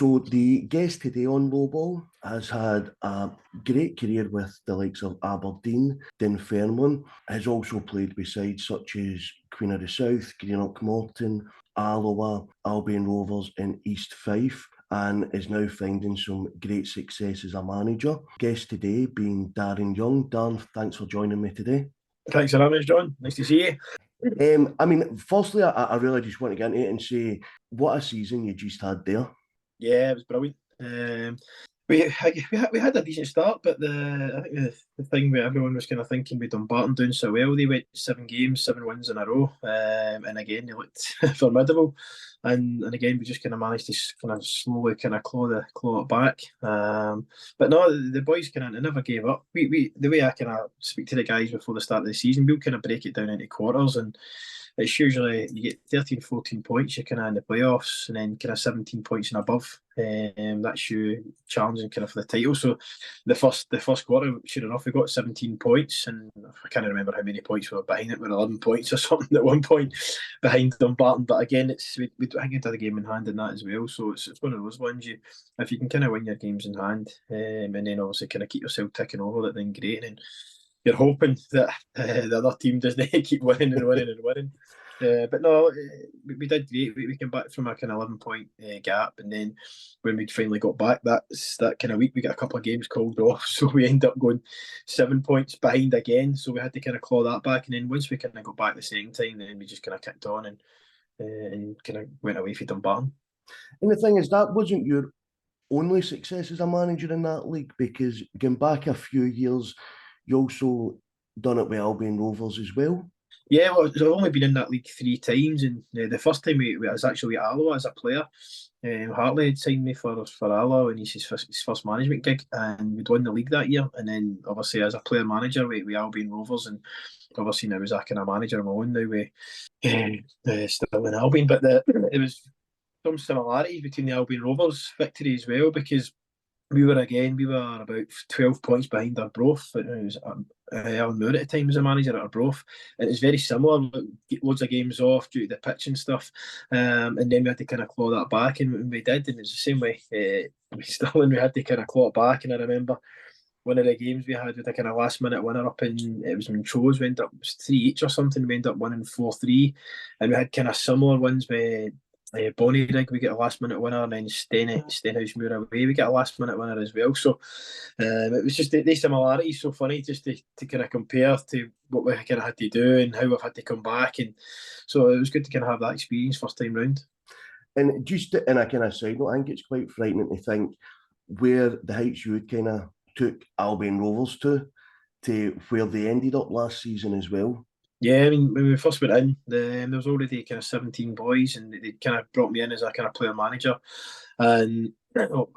So the guest today on Low Ball has had a great career with the likes of Aberdeen, Dunfermline, has also played beside such as Queen of the South, Greenock Morton, Alloa, Albion Rovers and East Fife, and is now finding some great success as a manager. Guest today being Darren Young. Darren, thanks for joining me today. Thanks for having us, John. Nice to see you. Firstly, I really just want to get into it and say, what a season you just had there. Yeah, it was brilliant. We had a decent start, but I think the thing where everyone was kind of thinking with Dumbarton doing so well, they went 7 games, 7 wins in a row, and again they looked formidable, and again we just kind of managed to kind of slowly kind of claw it back. But no, the boys kind of never gave up. We the way I kind of speak to the guys before the start of the season, we'll kind of break it down into quarters, and it's usually you get 13, 14 points, you're kind of in the playoffs, and then kind of 17 points and above. That's you challenging kind of for the title. So the first quarter, sure enough, we got 17 points, and I can't remember how many points we were behind it. We were 11 points or something at one point behind Dumbarton. But again, we I think the game in hand in that as well. So it's one of those ones if you can kind of win your games in hand, and then obviously kind of keep yourself ticking over it, then great. And then you're hoping that the other team doesn't keep winning and winning and winning. But no, we did great. We came back from a kind of 11-point gap, and then when we finally got back that kind of week, we got a couple of games called off, so we ended up going 7 points behind again. So we had to kind of claw that back, and then once we kind of got back the second time, then we just kind of kicked on and kind of went away from Dumbarton. And the thing is, that wasn't your only success as a manager in that league, because going back a few years, you also done it with Albion Rovers as well. Yeah, well, I've only been in that league 3 times, and the first time I was actually at Alloa as a player. Hartley had signed me for Alloa, and he's his first management gig, and we'd won the league that year. And then obviously as a player manager with Albion Rovers, and obviously now as a kind of manager of my own now with Stirling Albion. But it was some similarities between the Albion Rovers victory as well, because we were about 12 points behind Arbroath. It was Alan Moore at the time was a manager at Arbroath, and it's very similar. Get loads of games off due to the pitch and stuff, and then we had to kind of claw that back, and we did. And it's the same way with Stirling. We had to kind of claw it back, and I remember one of the games we had with a kind of last minute winner up in it was Montrose. We ended up 3 each or something. We ended up winning 4-3, and we had kind of similar ones with. Bonnyrigg, we get a last minute winner, and then Stenhousemuir away, we get a last minute winner as well. So it was just the similarities so funny just to kind of compare to what we kind of had to do and how we've had to come back. And so it was good to kind of have that experience first time round. And just in a kind of side note, I think it's quite frightening to think where the heights you kind of took Albion Rovers to where they ended up last season as well. Yeah, I mean, when we first went in, there was already kind of 17 boys, and they kind of brought me in as a kind of player manager. And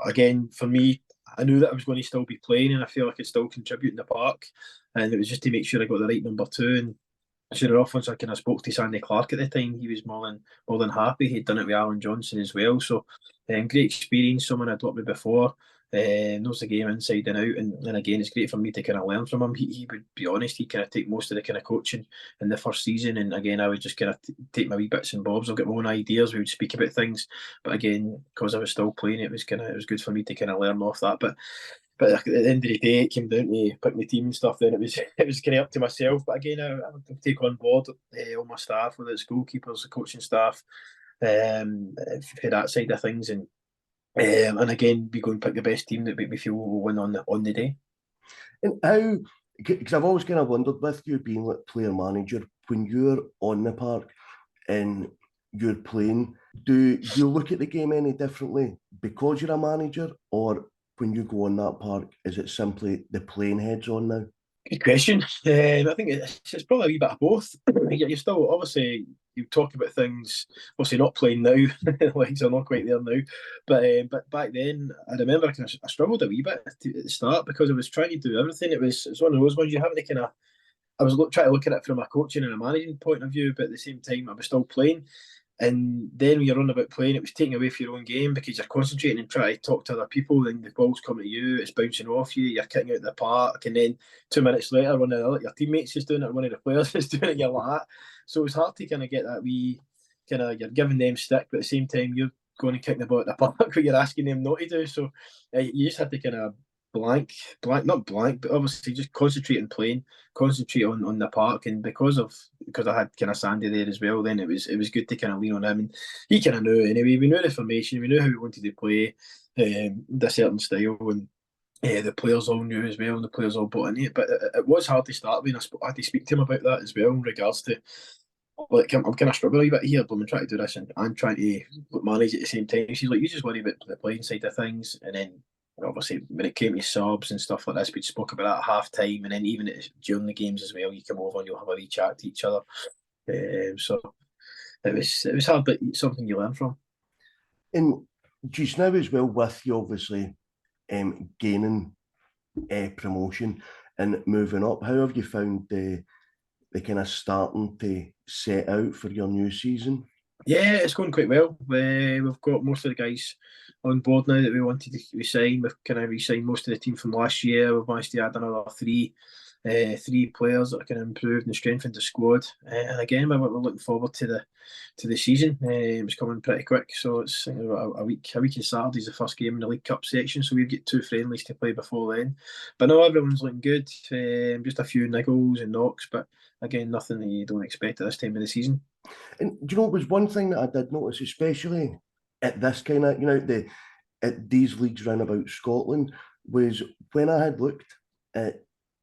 again, for me, I knew that I was going to still be playing, and I feel I could still contribute in the park. And it was just to make sure I got the right number 2. And sure enough, once I kind of spoke to Sandy Clark at the time, he was more than happy. He'd done it with Alan Johnson as well. So great experience, someone I'd worked with before. Knows the game inside and out, and again, it's great for me to kind of learn from him. He would be honest, he kind of take most of the kind of coaching in the first season, and again, I would just kind of take my wee bits and bobs. I've got my own ideas. We would speak about things, but again, because I was still playing, it was good for me to kind of learn off that. But at the end of the day, it came down to picking the team and stuff. Then it was kind of up to myself. But again, I would take on board all my staff, whether it's goalkeepers, the coaching staff, for that side of things, and again, we go and pick the best team that we feel will win on the day. And how, because I've always kind of wondered with you being like player manager, when you're on the park and you're playing, do you look at the game any differently because you're a manager, or when you go on that park, is it simply the playing heads on now? Good question. I think it's probably a wee bit of both. You're still, obviously, you talk about things, obviously not playing now, legs are not quite there now, but back then, I remember I struggled a wee bit at the start because I was trying to do everything. It's one of those ones you having to kind of, I was trying to look at it from a coaching and a managing point of view, but at the same time, I was still playing. And then when you're on about playing, it was taking away from your own game because you're concentrating and trying to talk to other people, and the ball's coming to you, it's bouncing off you, you're kicking out the park, and then 2 minutes later, one of your teammates is doing it, one of the players is doing it, you're like that. So it's hard to kind of get that wee kind of, you're giving them stick, but at the same time, going and kicking the ball at the park, what you're asking them not to do. So you just had to kind of not blank, but obviously just concentrate on playing, concentrate on the park. And because I had kind of Sandy there as well, then it was good to kind of lean on him. And he kind of knew anyway. We knew the formation, we knew how we wanted to play, the certain style, and the players all knew as well, and the players all bought into it. But it was hard to start with, and I had to speak to him about that as well in regards to, like, I'm kind of struggling a bit here, but I'm trying to do this and I'm trying to manage at the same time. She's like, you just worry about the playing side of things. And then obviously when it came to subs and stuff like this, we spoke about that at half time, and then even during the games as well, you come over and you'll have a wee chat to each other. So it was hard, but something you learn from. And just now as well, with you obviously gaining promotion and moving up, how have you found the kind of starting to set out for your new season? Yeah, it's going quite well. We've got most of the guys on board now that we wanted to resign. We've kind of re-signed most of the team from last year. We've managed to add another three players that are kind of improved and strengthened the squad. And again, we're looking forward to the season. It's coming pretty quick, so it's a week on Saturday is the first game in the League Cup section, so we've got 2 friendlies to play before then. But no, everyone's looking good. Just a few niggles and knocks, but again, nothing that you don't expect at this time of the season. And do you know, it was one thing that I did notice, especially at this kind of, at these leagues round about Scotland, was when I had looked at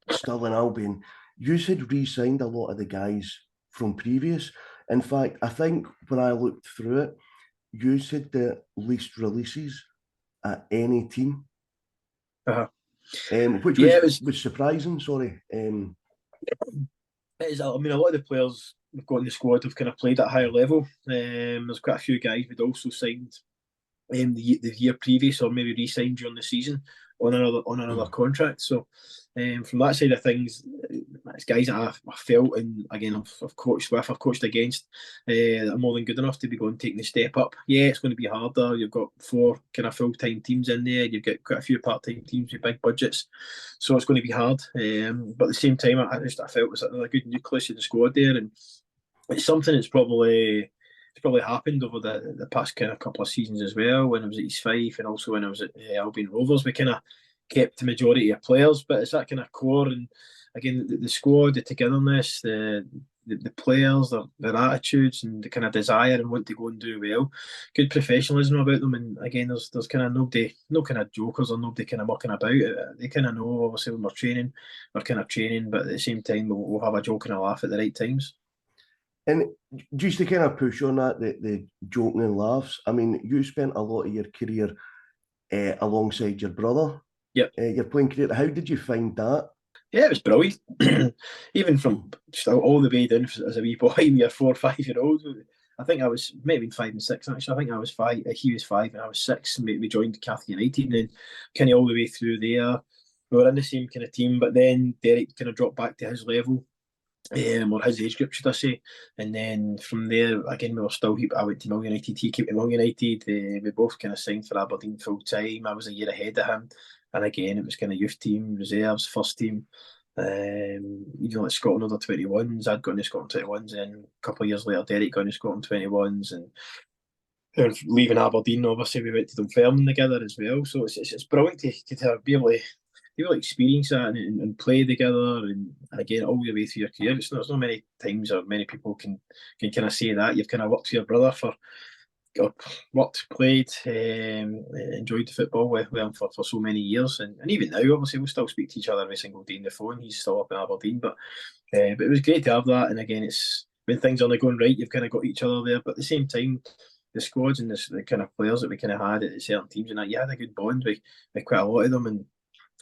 Stirling Albion, you had re-signed a lot of the guys from previous. In fact, I think when I looked through it, you had the least releases at any team, Uh-huh. Which was surprising. Sorry. It is, I mean, a lot of the players we've got in the squad have kind of played at a higher level. There's quite a few guys we'd also signed the year previous, or maybe re-signed during the season on another contract. So from that side of things, it's guys that I felt, and again I've coached with, I've coached against, that are more than good enough to be going taking the step up. Yeah, it's going to be harder. You've got 4 kind of full-time teams in there. You've got quite a few part-time teams with big budgets, so it's going to be hard. But at the same time, I felt it was a good nucleus in the squad there, and it's something that's probably happened over the past kind of couple of seasons as well. When I was at East Fife and also when I was at Albion Rovers, we kind of kept the majority of players, but it's that kind of core, and again the squad, the togetherness, the players, their attitudes, and the kind of desire and want to go and do well. Good professionalism about them, and again there's kind of no kind of jokers or nobody kind of mucking about. They kind of know obviously when we're kind of training, but at the same time we'll have a joke and a laugh at the right times. And just to kind of push on that, the joking and laughs, I mean, you spent a lot of your career alongside your brother. Yep. Your playing career. How did you find that? Yeah, it was brilliant. Even from just all the way down as a wee boy, we were 4 or 5 year old. I think I was maybe 5 and 6 actually. I think I was 5. He was 5 and I was 6. And we joined Catholic United, and then kind of all the way through there, we were in the same kind of team. But then Derek kind of dropped back to his level. Or his age group, should I say? And then from there, again, we were still. I went to Mill United. He came to Mill United. We both kind of signed for Aberdeen full time. I was a year ahead of him, and again, it was kind of youth team, reserves, first team. Like Scotland under 21s. I'd gone to Scotland 21s, and a couple of years later, Derek got to Scotland 21s, and leaving Aberdeen, obviously, we went to Dunfermline together as well. So it's brilliant to be able to experience that and play together, and again all the way through your career. There's not many times or many people can kind of say that you've kind of worked with your brother played, enjoyed the football with him for so many years, and even now obviously we'll still speak to each other every single day on the phone. He's still up in Aberdeen, but it was great to have that. And again, it's when things aren't going right, you've kind of got each other there, but at the same time, the squads and the kind of players that we kind of had at certain teams, and that you had a good bond with quite a lot of them. And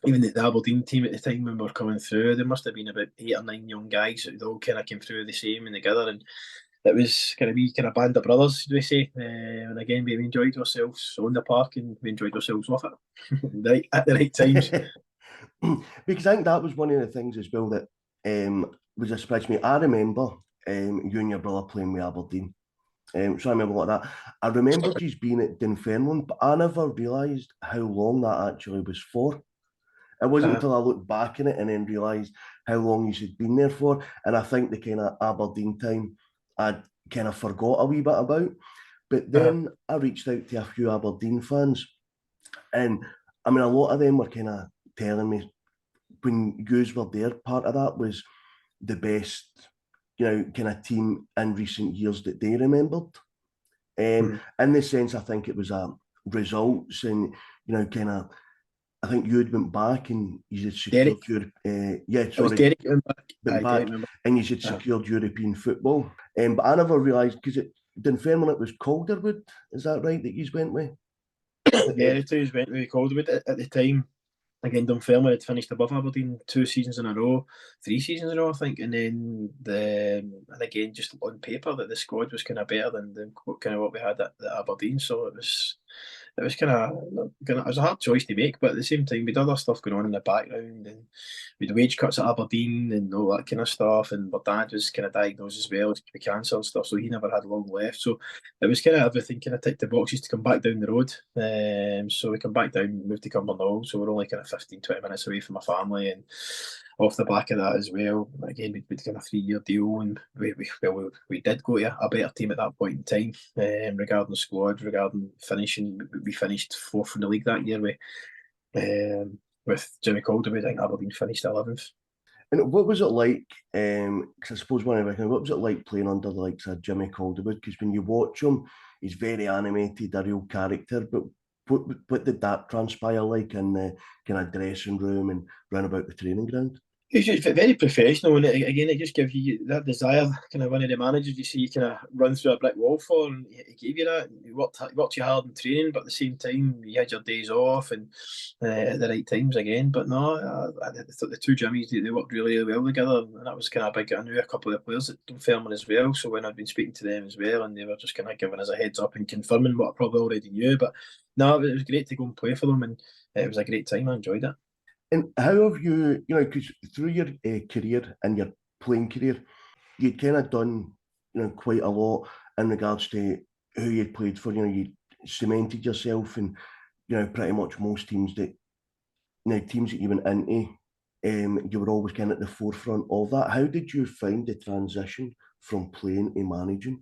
even the Aberdeen team at the time when we were coming through, there must have been about 8 or 9 young guys that all kind of came through the same and together, and it was kind of we kind of band of brothers, do we say? And again, we enjoyed ourselves on the park, and we enjoyed ourselves off it at the right times. Because I think that was one of the things as well that was a surprise to me. I remember you and your brother playing with Aberdeen. So I remember like that. I remember just being at Dunfermline, but I never realised how long that actually was for. It wasn't until I looked back in it and then realised how long you had been there for. And I think the kind of Aberdeen time I'd kind of forgot a wee bit about. But then I reached out to a few Aberdeen fans, and I mean, a lot of them were kind of telling me when yous were there, part of that was the best, kind of team in recent years that they remembered. In the sense, I think it was results and, kind of, I think you had went back and you had secured Derek went back, and you had secured European football. But I never realised, because Dunfermline, it was Calderwood, is that right, that you went with? Yeah, the two went with Calderwood at the time. Again, Dunfermline had finished above Aberdeen 2 seasons in a row, 3 seasons in a row, I think. And then again, just on paper, that the squad was kind of better than kind of what we had at Aberdeen. So it was kind of it was a hard choice to make, but at the same time, we'd other stuff going on in the background, and we'd wage cuts at Aberdeen and all that kind of stuff. And my dad was kind of diagnosed as well with cancer and stuff, so he never had long left. So it was kind of everything kind of ticked the boxes to come back down the road. So we come back down, moved to Cumbernauld, so we're only kind of 15-20 minutes away from my family, and off the back of that as well, again, we'd kind of 3-year deal, and we did go to a better team at that point in time, regarding the squad, regarding finishing. We finished 4th in the league that year with Jimmy Calderwood. I think Aberdeen finished 11th. And what was it like? Because I suppose what was it like playing under the likes of Jimmy Calderwood? Because when you watch him, he's very animated, a real character. But what did that transpire like in the kind of dressing room and round about the training ground? It's just very professional, and again, it just gives you that desire. Kind of one of the managers you see, you kind of run through a brick wall for, and he gave you that. You worked you hard in training, but at the same time, you had your days off and at the right times again. But no, I thought the two Jimmies they worked really, really well together, and that was kind of big. I knew a couple of the players at Dunfermline as well, so when I'd been speaking to them as well, and they were just kind of giving us a heads up and confirming what I probably already knew. But no, it was great to go and play for them, and it was a great time. I enjoyed it. And how have you, because through your career and your playing career, you'd kind of done, quite a lot in regards to who you'd played for. You cemented yourself in, pretty much most teams teams that you went into, you were always kind of at the forefront of that. How did you find the transition from playing to managing?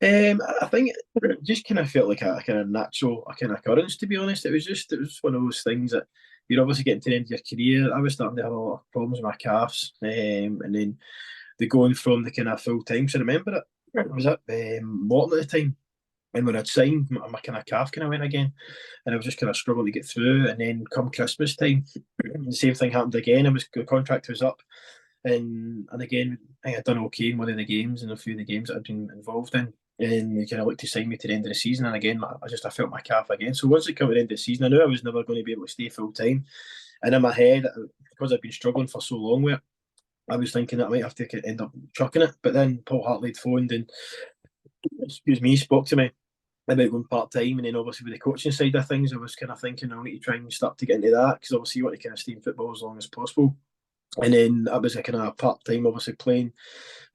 I think it just kind of felt like a kind of natural, kind of occurrence. To be honest, it was one of those things that you're obviously getting to the end of your career. I was starting to have a lot of problems with my calves, and then the going from the kind of full time. So I remember it was at Morton at the time, and when I'd signed, my kind of calf kind of went again, and I was just kind of struggling to get through. And then come Christmas time, the same thing happened again. The contract was up, and again, I think I'd done okay in one of the games and a few of the games that I'd been involved in. And they kind of looked to sign me to the end of the season, and again, I felt my calf again. So once it came to the end of the season, I knew I was never going to be able to stay full time. And in my head, because I've been struggling for so long with it, I was thinking that I might have to end up chucking it. But then Paul Hartley phoned and, spoke to me about going part time, and then obviously with the coaching side of things, I was kind of thinking I need to try and start to get into that, because obviously you want to kind of stay in football as long as possible. And then I was a kind of part time, obviously playing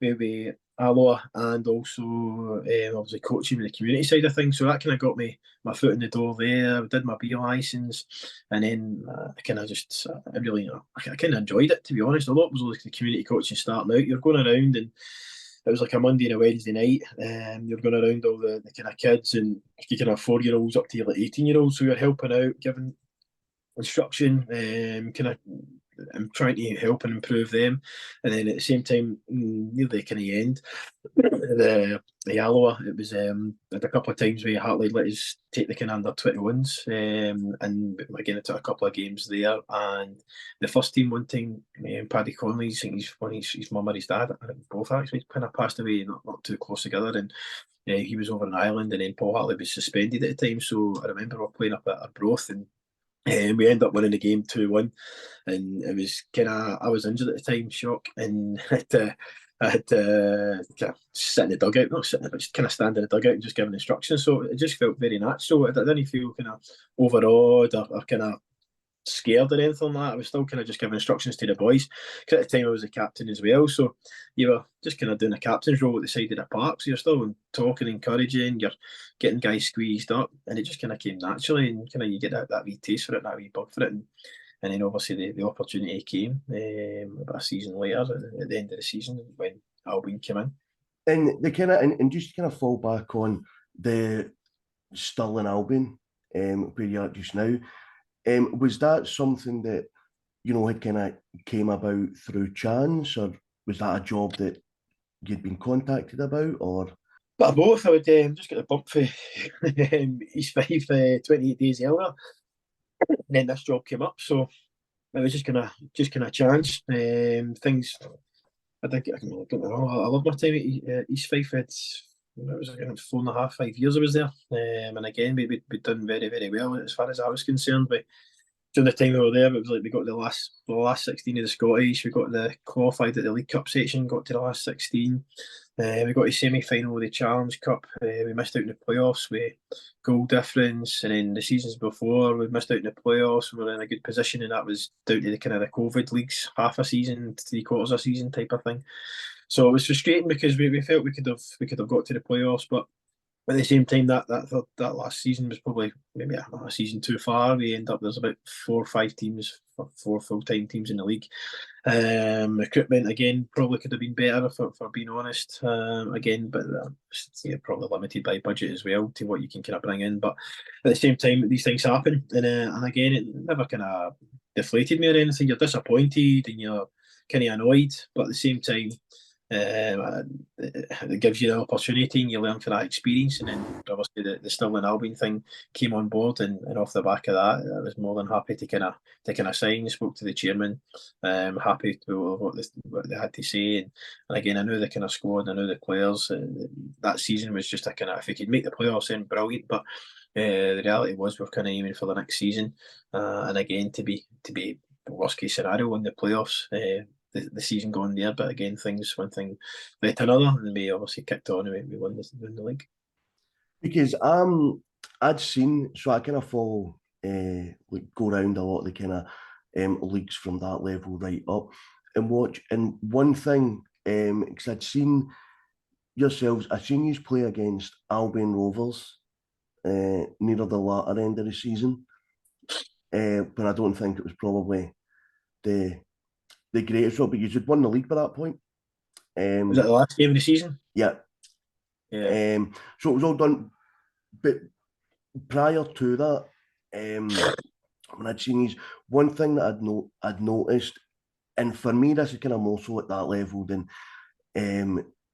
maybe Alloa, and also obviously coaching with the community side of things. So that kind of got me my foot in the door there. I did my B license, and then I kind of just I really I kind of enjoyed it, to be honest. A lot was like the community coaching starting out. You're going around, and it was like a Monday and a Wednesday night. You're going around all the kind of kids, and you kind of 4-year-olds up to like 18-year-olds. So you're helping out, giving instruction, kind of I'm trying to help and improve them. And then at the same time, near the kind of end, the Alloa, it was a couple of times where Hartley let us take the kind of under 21s, and again I took a couple of games there. And the first team one time, Paddy Connolly, I think his mum or his dad, I think both actually kind of passed away, not too close together, and he was over in Ireland, and then Paul Hartley was suspended at the time. So I remember we were playing up at Arbroath, and we ended up winning the game 2-1, and it was kind of I was injured at the time, shock, and I had to kind of sit in the dugout, not sitting, but just kind of stand in the dugout and just giving instructions. So it just felt very natural. I didn't feel kind of overawed or kind of scared or anything like that. I was still kind of just giving instructions to the boys, because at the time I was a captain as well. So you were just kind of doing a captain's role at the side of the park. So you're still talking, encouraging, you're getting guys squeezed up, and it just kind of came naturally, and kind of you get that wee taste for it, that wee bug for it. And then obviously the opportunity came about a season later, at the end of the season, when Albion came in. And the kind of and just kind of fall back on the Stirling Albion, where you're at just now. Was that something that, had kind of came about through chance, or was that a job that you'd been contacted about, or? But both, I would just get a bump for East Fife 28 days earlier, and then this job came up, so it was just kind of chance. Things, I think, I don't know. I love my time at East Fife. It was like 4.5, 5 years I was there, and again we'd done very, very well as far as I was concerned. But during the time we were there, it was like we got the last 16 of the Scottish. We got the qualified at the League Cup section, got to the last 16. We got a semi-final of the Challenge Cup. We missed out in the playoffs with goal difference, and then the seasons before we missed out in the playoffs. We were in a good position, and that was down to the kind of the COVID leagues, half a season, 3/4 a season type of thing. So it was frustrating because we felt we could have got to the playoffs, but at the same time, that last season was probably maybe a season too far. We end up there's about 4 or 5 teams, 4 full-time teams in the league. Recruitment again probably could have been better for being honest. Again, but probably limited by budget as well to what you can kind of bring in. But at the same time, these things happen, and again, it never kind of deflated me or anything. You're disappointed and you're kind of annoyed, but at the same time, it gives you the opportunity and you learn from that experience. And then obviously the Stirling Albion thing came on board, and off the back of that, I was more than happy to kind of sign. Spoke to the chairman, happy with what they had to say, and again I knew the kind of squad, I knew the players. That season was just a kind of, if we could make the playoffs, then brilliant. But the reality was we're kind of aiming for the next season, and again to be worst case scenario in the playoffs. The season going there, but again, one thing led to another, and we obviously kicked on and we won the league. Because I'd seen, so I kind of follow, go around a lot of the kind of leagues from that level right up and watch. And one thing, because I'd seen yourselves, I'd seen you play against Albion Rovers near the latter end of the season, but I don't think it was probably the greatest job, but you had won the league by that point. Was it the last game of the season? Yeah. So it was all done. But prior to that, when I'd seen these, one thing that I'd noticed, and for me, this is kind of more so at that level than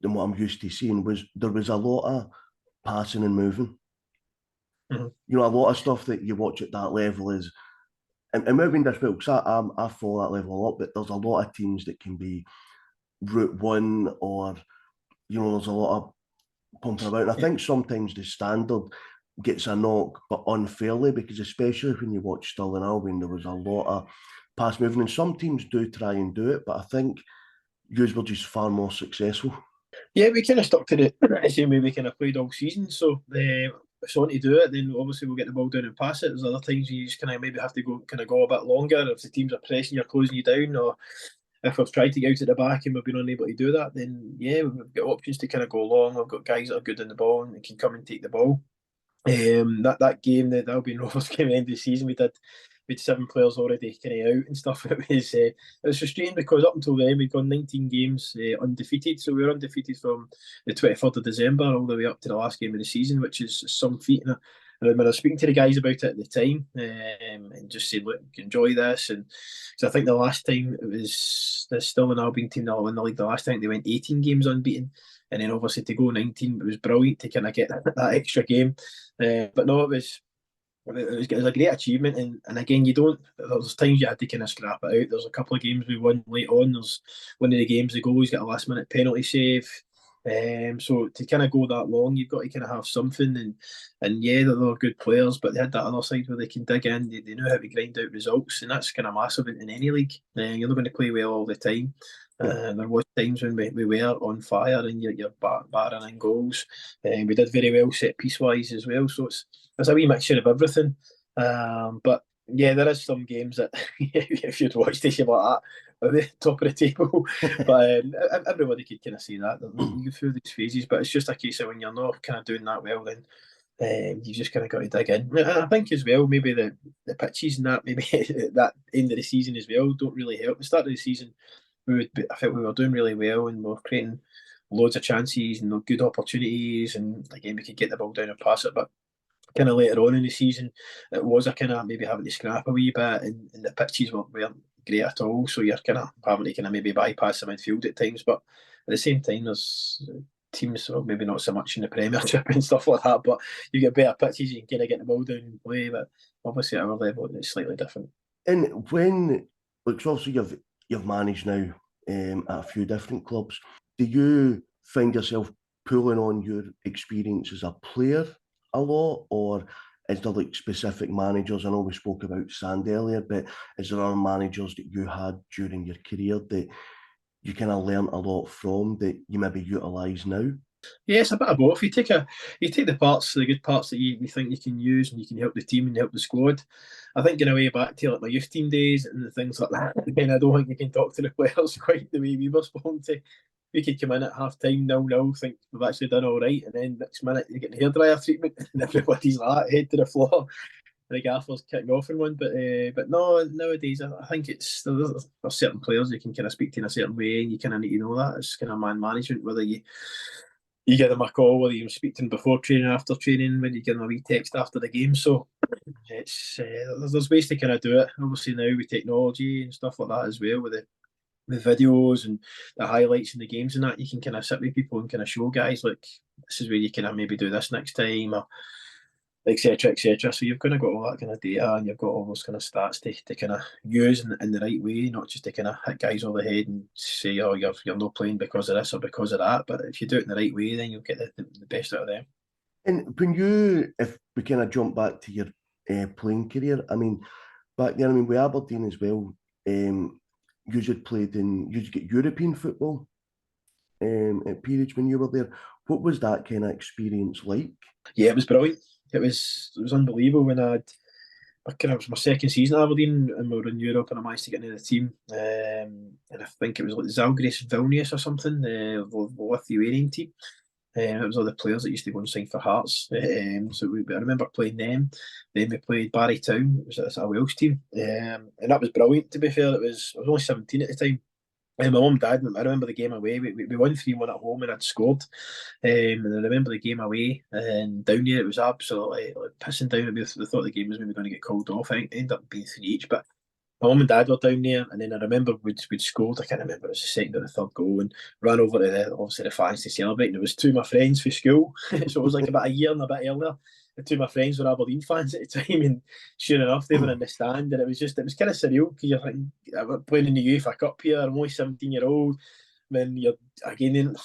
what I'm used to seeing, was there was a lot of passing and moving. Mm-hmm. A lot of stuff that you watch at that level is, and maybe this well, because I follow that level a lot, but there's a lot of teams that can be Route 1 or, there's a lot of pumping about. And I think sometimes the standard gets a knock, but unfairly, because especially when you watch Stirling Albion, there was a lot of pass moving, and some teams do try and do it, but I think yous were just far more successful. Yeah, we kind of stuck to the same way we kind of played all season. So if you want to do it, then obviously we'll get the ball down and pass it. There's other times you just kind of maybe have to go a bit longer if the teams are pressing you or closing you down, or if we've tried to get out at the back and we've been unable to do that, then yeah, we've got options to kind of go long. We've got guys that are good in the ball and can come and take the ball. That game, the Albion Rovers game at the end of the season, we had 7 players already kind of out and stuff. It was frustrating because up until then we'd gone 19 games undefeated, so we were undefeated from the 23rd of December all the way up to the last game of the season, which is some feat. And I remember I was speaking to the guys about it at the time, and just saying, look, enjoy this. And so I think the last time it was still an Albion team that won the league. The last time they went 18 games unbeaten, and then obviously to go 19, it was brilliant to kind of get that extra game. But no, it was a great achievement, and again, there's times you had to kind of scrap it out. There's a couple of games we won late on. There's one of the games the goalie's got a last minute penalty save. So to kind of go that long, you've got to kind of have something, and yeah, they're good players, but they had that other side where they can dig in. They know how to grind out results, and that's kind of massive in any league. You're not going to play well all the time. There was times when we were on fire and you're battering in goals. We did very well set piece wise as well. So it's a wee mixture of everything. But yeah, there is some games that if you'd watched this, you're like at the top of the table. But everybody could kind of see that. You go through these phases, but it's just a case of when you're not kind of doing that well, then you just kind of got to dig in. And I think as well, maybe the pitches and that, maybe that end of the season as well, don't really help. The start of the season, I felt we were doing really well and we were creating loads of chances and good opportunities, and again we could get the ball down and pass it, but kind of later on in the season, it was a kind of maybe having to scrap a wee bit, and the pitches weren't great at all. So you're kind of having to kind of maybe bypass the midfield at times. But at the same time, there's teams, well, maybe not so much in the Premiership and stuff like that, but you get better pitches, you can kind of get the ball down and play. But obviously at our level, it's slightly different. And when, like, so obviously you've managed now at a few different clubs. Do you find yourself pulling on your experience as a player a lot, or is there like specific managers? I know we spoke about Sand earlier, but is there other managers that you had during your career that you kind of learnt a lot from that you maybe utilise now? Yeah, it's a bit of both. You take the parts, the good parts that you think you can use, and you can help the team and help the squad. I think going way back to like my youth team days and the things like that, again, I don't think you can talk to the players quite the way we were spoken to. We could come in at half time, 0-0, think we've actually done all right, and then next minute you get the hairdryer treatment, and everybody's like that, head to the floor. The gaffer's kicking off in one, but no, nowadays I think there's certain players you can kind of speak to in a certain way, and you kind of need to know that it's kind of man management, whether you give them a call, whether you speak to them before training, after training, when you give them a wee text after the game. So it's there's ways to kind of do it. Obviously now with technology and stuff like that as well, with the videos and the highlights in the games and that, you can kind of sit with people and kind of show guys like this is where you kind of maybe do this next time, or etc. etc. So you've kind of got all that kind of data, and you've got all those kind of stats to kind of use in the right way, not just to kind of hit guys over the head and say, oh, you're not playing because of this or because of that. But if you do it in the right way, then you'll get the best out of them. And if we kind of jump back to your playing career, I mean, back then, I mean, with Aberdeen as well, you had get European football at periods when you were there. What was that kind of experience like? Yeah, it was brilliant. It was unbelievable when it was my second season at Aberdeen, and we were in Europe, and I managed to get into the team. And I think it was like Zalgiris Vilnius or something, the Lithuanian team. It was all the players that used to go and sign for Hearts. I remember playing them. Then we played Barry Town. It was a Welsh team, and that was brilliant. To be fair, I was only 17 at the time. And my mum and dad, I remember the game away. We won 3-1 at home and I'd scored. And I remember the game away and down there, it was absolutely like pissing down. We thought the game was maybe going to get called off. I think it ended up being 3 each. But my mum and dad were down there, and then I remember we'd scored. I can't remember it was the second or the third goal, and ran over to obviously the fans to celebrate. And it was two of my friends for school, so it was like about a year and a bit earlier. The two of my friends were Aberdeen fans at the time, and sure enough, they were in the stand, and it was kind of surreal because you're like, I'm playing in the UEFA Cup here. I'm only 17-year-old. When you're again in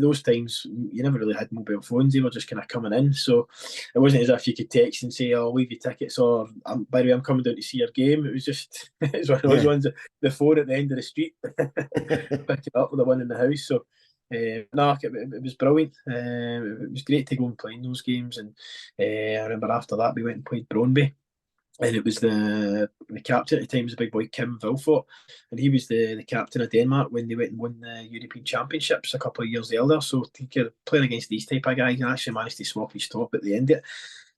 those times, you never really had mobile phones; they were just kind of coming in. So it wasn't as if you could text and say, "Oh, I'll leave you tickets," or "By the way, I'm coming down to see your game." It was just it's one of those ones. The phone at the end of the street, pick it up with the one in the house. So no, it was brilliant. It was great to go and play in those games, and I remember after that we went and played Brøndby. And it was the captain at the time was a big boy, Kim Vilfort, and he was the captain of Denmark when they went and won the European Championships a couple of years earlier. So playing against these type of guys, I actually managed to swap his top at the end of it.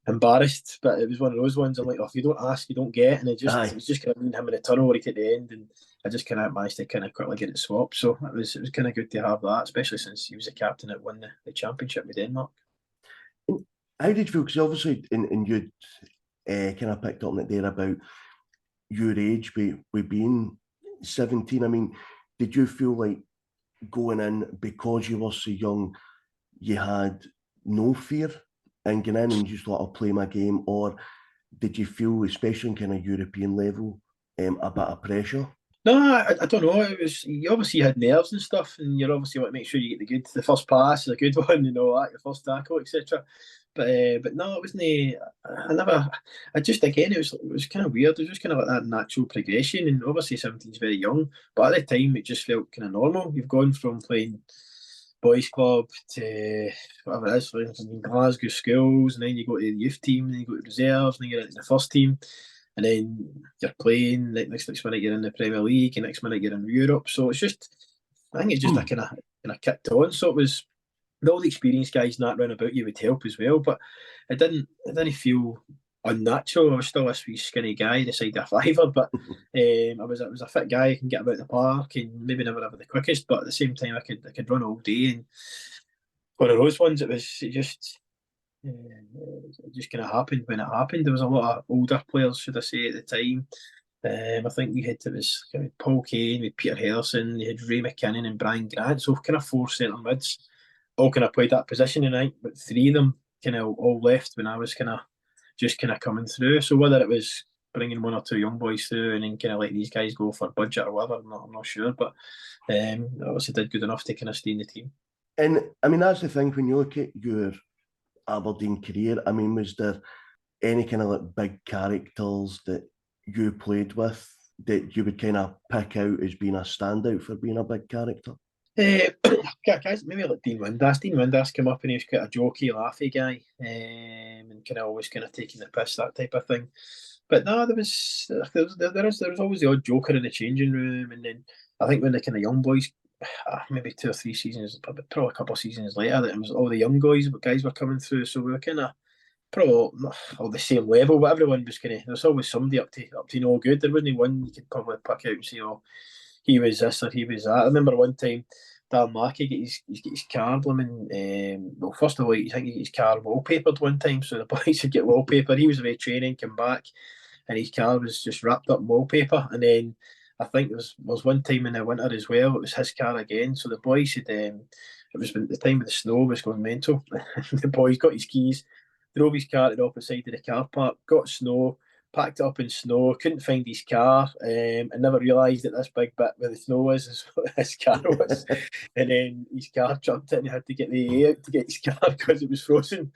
Embarrassed, but it was one of those ones. I'm like, oh, if you don't ask, you don't get. And it was just kind of me and him in the tunnel right at the end, and I just kind of managed to kind of quickly get it swapped. So it was kind of good to have that, especially since he was the captain that won the championship with Denmark. How did you feel? Because obviously, in you kind of picked up on it there about your age, with being 17. I mean, did you feel like going in because you were so young, you had no fear and going in and just thought, I'll play my game? Or did you feel, especially in kind of European level, a bit of pressure? No, I don't know. It was you obviously had nerves and stuff, and you're obviously want to make sure you get the first pass, the good one, that your first tackle, etc. But no, it wasn't. I never. I just again, it was kind of weird. It was just kind of like that natural progression, and obviously 17 is very young, but at the time it just felt kind of normal. You've gone from playing boys club to whatever it is, for instance, in Glasgow schools, and then you go to the youth team, and then you go to reserves, and then you're in the first team. And then you're playing, next minute you're in the Premier League, and next minute you're in Europe. So it's just, I think it's just a kind of kicked on. So it was, all the experienced guys not running about you would help as well, but it didn't feel unnatural. I was still this wee skinny guy the side of a fiver, but I was a fit guy. I can get about the park and maybe never have the quickest, but at the same time I could run all day. And one of those ones, it just kind of happened when it happened. There was a lot of older players, should I say, at the time. I think we had, it was kind of Paul Kane with Peter Henderson, you had Ray McKinnon and Brian Grant, so kind of four centre mids, all kind of played that position, and I think but three of them kind of all left when I was kind of just kind of coming through. So whether it was bringing one or two young boys through and then kind of letting these guys go for budget or whatever, I'm not sure, but obviously did good enough to kind of stay in the team. And I mean, that's the thing, when you look at your Aberdeen career, I mean, was there any kind of like big characters that you played with that you would kind of pick out as being a standout for being a big character? Guys, maybe like Dean Windass. Dean Windass came up and he was quite a jokey, laughy guy, and kind of always kind of taking the piss, that type of thing. But no, there was always the odd joker in the changing room, and then I think when the kind of young boys, maybe 2 or 3 seasons, probably a couple of seasons later, that it was all the young guys were coming through, so we were kind of probably not all the same level, but everyone was kind of, there's always somebody up to no good. There wasn't one you could probably pick out and say, oh, he was this or he was that. I remember one time Darren Mackey get his car well, first of all, I think he get his car wallpapered one time, so the boys would get wallpaper. He was away training, come back, and his car was just wrapped up in wallpaper. And then I think there was one time in the winter as well, it was his car again. So the boys had, it was the time of the snow was going mental. The boys got his keys, drove his car to the opposite side of the car park, got snow, packed it up in snow, couldn't find his car, and never realised that this big bit where the snow is what his car was. And then his car jumped it and he had to get the A out to get his car because it was frozen.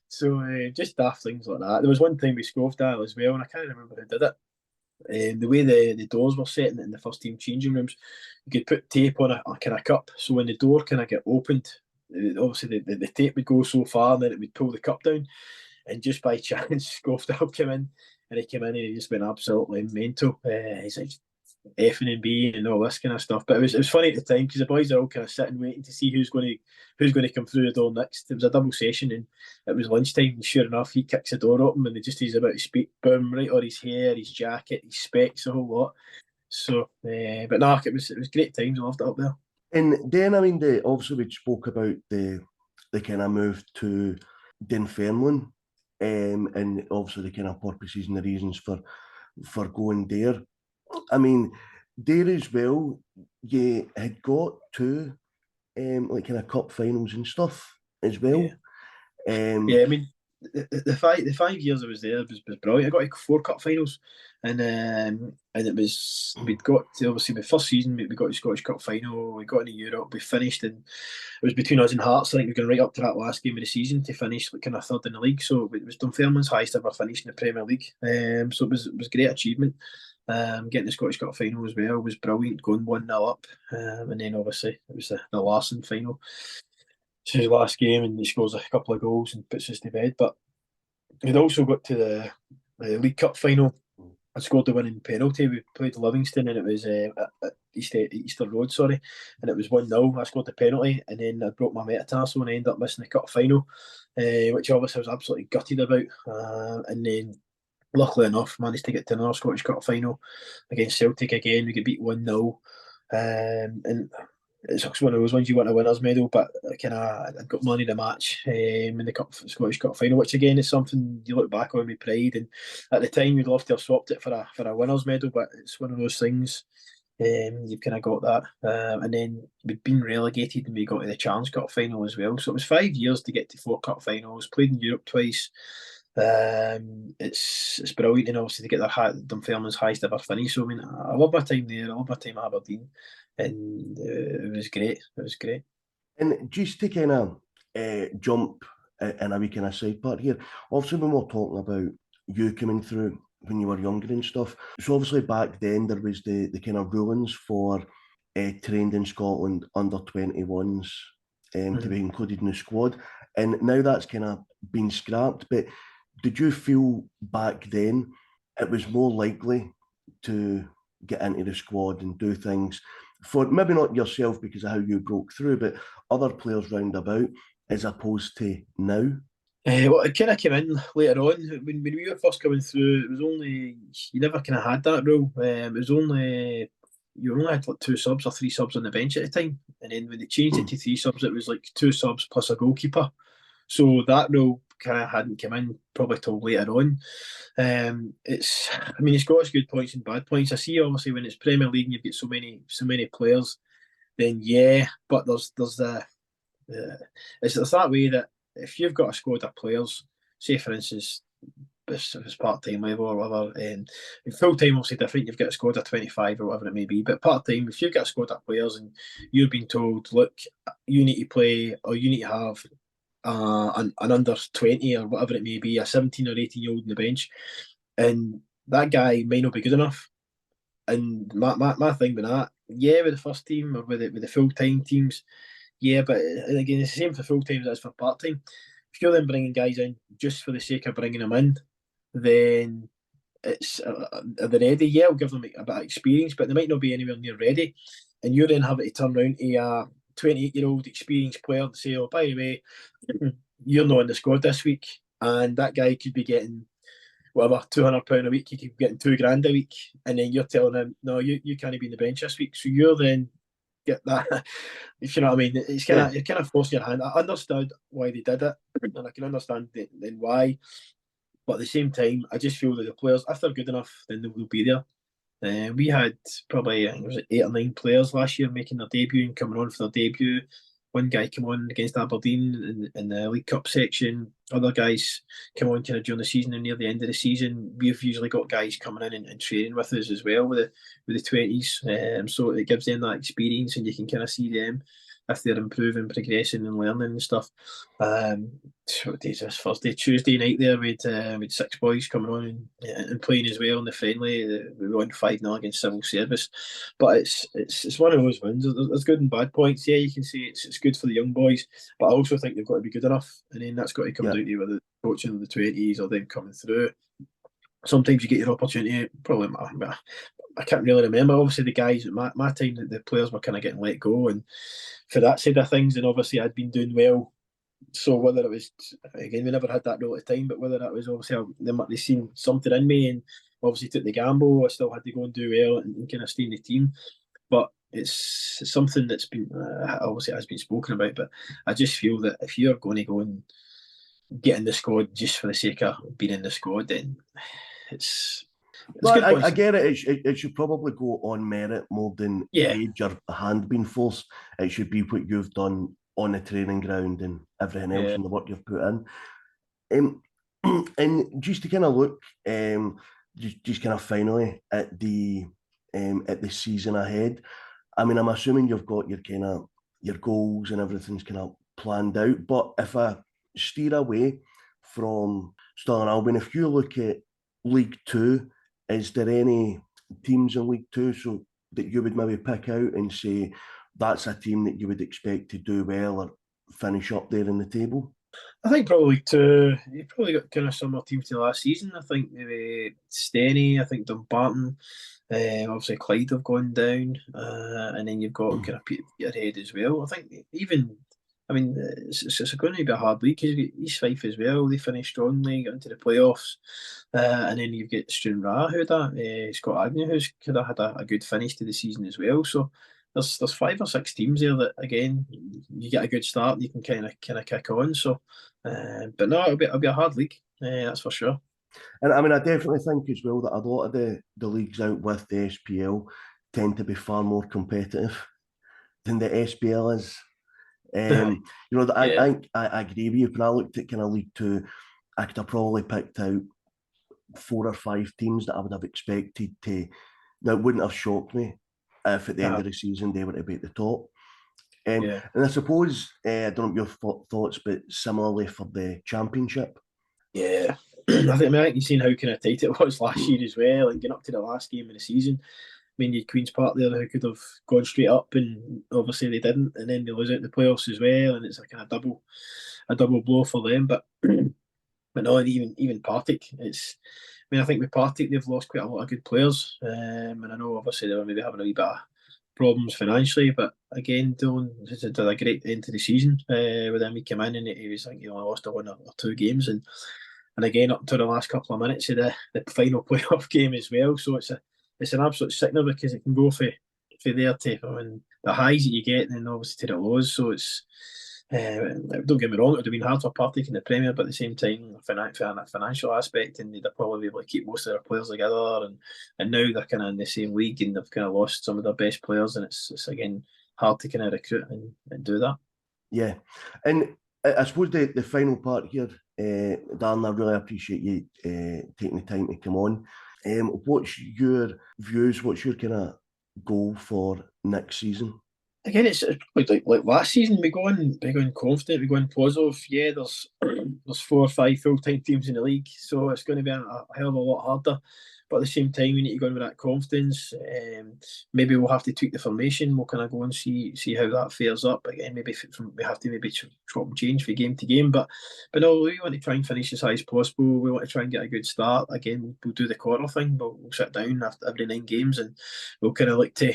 So just daft things like that. There was one time we scoffed at as well, and I can't remember who did it. The way the doors were set in the first team changing rooms, you could put tape on a kind of cup, so when the door kind of get opened, obviously the tape would go so far and then it would pull the cup down, and just by chance Scoffed up came in, and he came in and he just went absolutely mental. He's like effing and being and all this kind of stuff, but it was funny at the time because the boys are all kind of sitting waiting to see who's going to come through the door next. It was a double session and it was lunchtime, and sure enough he kicks the door open and he's about to speak, boom, right on his hair, his jacket, his specs, a whole lot. So but no, it was great times. I loved it up there. And then, I mean, obviously we spoke about the kind of move to Dunfermline, and obviously the kind of purposes and the reasons for going there. I mean, there as well, you had got two like kind of cup finals and stuff as well. Yeah, I mean, the 5 years I was there was brilliant. I got to 4 cup finals, and it was, we'd got to, obviously the first season we got to Scottish Cup final, we got into Europe, we finished, and it was between us and Hearts. I think we were going right up to that last game of the season to finish like kind of third in the league. So it was Dunfermline's highest ever finish in the Premier League. So it was a great achievement. Getting the Scottish Cup final as well was brilliant, going 1-0 up, and then obviously it was the Larson final. It's his last game and he scores a couple of goals and puts us to bed. But we'd also got to the League Cup final. I scored the winning penalty. We played Livingston and it was at Easter Road, sorry, and it was 1-0. I scored the penalty and then I broke my metatarsal and I ended up missing the cup final, which obviously I was absolutely gutted about. And then luckily enough, managed to get to another Scottish Cup final against Celtic again. We get beat 1-0. And it's one of those ones you want a winner's medal, but I got money in the match in the Scottish Cup final, which again is something you look back on with pride. And at the time, you'd love to have swapped it for a winner's medal, but it's one of those things. You've kind of got that, and then we'd been relegated and we got to the Challenge Cup final as well. So it was 5 years to get to 4 cup finals. Played in Europe twice. It's brilliant, and obviously to get Dunfermline's highest ever finish. So I mean, I love my time there. I love my time at Aberdeen, and it was great. It was great. And just to kind of jump in a wee kind of side part here, obviously when we're talking about you coming through when you were younger and stuff, so obviously back then there was the kind of rulings for trained in Scotland under 21s to be included in the squad, and now that's kind of been scrapped. But did you feel back then it was more likely to get into the squad and do things for maybe not yourself because of how you broke through, but other players round about, as opposed to now? Well, it kind of came in later on when we were first coming through. It was only you never kind of had that rule. It was only you only had like 2 subs or 3 subs on the bench at the time, and then when they changed it to 3 subs, it was like 2 subs plus a goalkeeper. So that rule kind of hadn't come in probably till later on. I mean, it's got its good points and bad points. I see obviously when it's Premier League and you've got so many players, then yeah, but there's it's that way that if you've got a squad of players, say for instance, if it's part time level or whatever, full time obviously different. You've got a squad of 25 or whatever it may be, but part time, if you've got a squad of players and you're being told, look, you need to play or you need to have an under 20 or whatever it may be, a 17 or 18-year-old on the bench, and that guy may not be good enough. And my thing with that, yeah, with the first team or with the full time teams, yeah, but again, it's the same for full time as it is for part time. If you're then bringing guys in just for the sake of bringing them in, then it's they're ready. Yeah, I'll give them a bit of experience, but they might not be anywhere near ready. And you're then having to turn around to a 28-year-old experienced player and say, "Oh, by the way, you're not in the squad this week," and that guy could be getting whatever £200 a week. He could be getting £2,000 a week, and then you're telling him, "No, you can't be in the bench this week." So you're then get that. If you know what I mean, it's kind of you're kind of forcing your hand. I understood why they did it, and I can understand then why. But at the same time, I just feel that the players, if they're good enough, then they will be there. We had probably I think it was 8 or 9 players last year making their debut and coming on for their debut. One guy came on against Aberdeen in the League Cup section. Other guys come on kind of during the season and near the end of the season. We've usually got guys coming in and training with us as well with the 20s. So it gives them that experience and you can kind of see them if they're improving, progressing and learning and stuff. What day is this? Thursday, Tuesday night there with 6 boys coming on and playing as well in the friendly. We won 5-0 against Civil Service. But it's one of those wins. There's good and bad points. Yeah, you can say it's good for the young boys, but I also think they've got to be good enough. And then that's got to come down to whether coaching of the 20s or them coming through. Sometimes you get your opportunity. Probably, I can't really remember. Obviously, the guys at my time, the players were kind of getting let go, and for that side of things, and obviously I'd been doing well. So whether it was again, we never had that role at the time, but whether that was obviously they seen something in me and obviously took the gamble. I still had to go and do well and kind of stay in the team. But it's something that's been obviously has been spoken about. But I just feel that if you're going to go and get in the squad just for the sake of being in the squad, then it's well, I get it. It should probably go on merit more than age or hand being forced. It should be what you've done on the training ground and everything else and the work you've put in. And just to kind of look, just kind of finally at the season ahead. I mean, I'm assuming you've got your goals and everything's kind of planned out. But if I steer away from Stirling Albion, if you look at League Two, is there any teams in League Two so that you would maybe pick out and say that's a team that you would expect to do well or finish up there in the table? I think probably you probably got kind of similar teams to last season. I think maybe Steny, I think Dumbarton, obviously Clyde have gone down, and then you've got kind of Peterhead as well. I think even, I mean, it's going to be a hard week because you've got East Fife as well. They finished strongly, got into the playoffs, and then you've got Stranraer who had Scott Agnew who's kind of had a good finish to the season as well. So there's 5 or 6 teams there that again you get a good start and you can kind of kick on. So, but no, it'll be a hard league, that's for sure. And I mean, I definitely think as well that a lot of the leagues out with the SPL tend to be far more competitive than the SPL is. I agree with you. When I looked at kind of League Two, I could have probably picked out 4 or 5 teams that I would have expected to. Now, it wouldn't have shocked me if at the end of the season they were to be at the top. And I suppose, I don't know your thoughts, but similarly for the Championship. Yeah. I think you've seen how kind of tight it was last year as well, and getting up to the last game of the season. I mean, you had Queen's Park there who could have gone straight up, and obviously they didn't, and then they lose out in the playoffs as well, and it's a kind of double blow for them. But no, even Partick, I mean, I think with Partick they've lost quite a lot of good players, and I know obviously they were maybe having a wee bit of problems financially, but again, Dylan has did a great end to the season. With him, he came in and he was, I think, he only lost one or two games, and again up to the last couple of minutes of the final playoff game as well. So it's an absolute sickener because it can go for there to, I mean, the highs that you get, and then obviously to the lows. So it's don't get me wrong, it would have been hard for Partick in the Premier, but at the same time, from a financial aspect, and they'd probably be able to keep most of their players together. And now they're kind of in the same league, and they've kind of lost some of their best players, and it's again hard to kind of recruit and do that. Yeah, and I suppose the final part here, Darren, I really appreciate you taking the time to come on. What's your views? What's your kind of goal for next season? Again, it's like last season. We go in confident. We go in positive. Yeah, there's 4 or 5 full-time teams in the league, so it's going to be a hell of a lot harder. But at the same time, we need to go in with that confidence. Maybe we'll have to tweak the formation. We'll kind of go and see how that fares up. Again, maybe we have to chop and change from game to game. But no, we want to try and finish as high as possible. We want to try and get a good start. Again, we'll do the quarter thing. We'll sit down after every 9 games and we'll kind of look to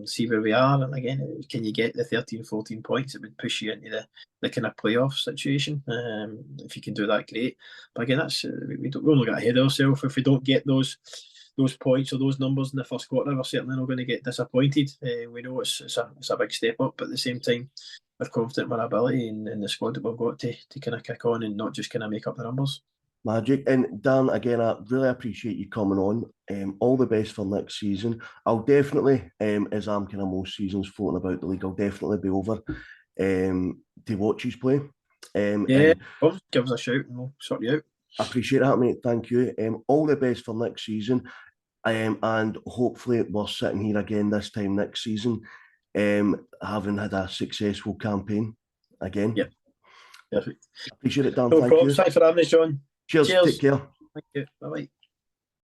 see where we are. And again, can you get the 13, 14 points? It would push you into the kind of playoff situation. If you can do that, great. But again, that's we only got ahead of ourselves. If we don't get those points or those numbers in the first quarter, we're certainly not going to get disappointed. We know it's a big step up, but at the same time, we're confident in our ability and in the squad that we've got to kind of kick on and not just kind of make up the numbers. Magic. And Dan, again, I really appreciate you coming on. All the best for next season. I'll definitely, as I'm kind of most seasons floating about the league, I'll definitely be over to watch you play. Yeah, give us a shout and we'll sort you out. I appreciate that, mate. Thank you. All the best for next season. And hopefully we're sitting here again this time next season, having had a successful campaign again. Yeah, perfect. Appreciate it, Dan. No Thank problem. you. Thanks for having us, John. Cheers. Take care. Thank you. Bye-bye.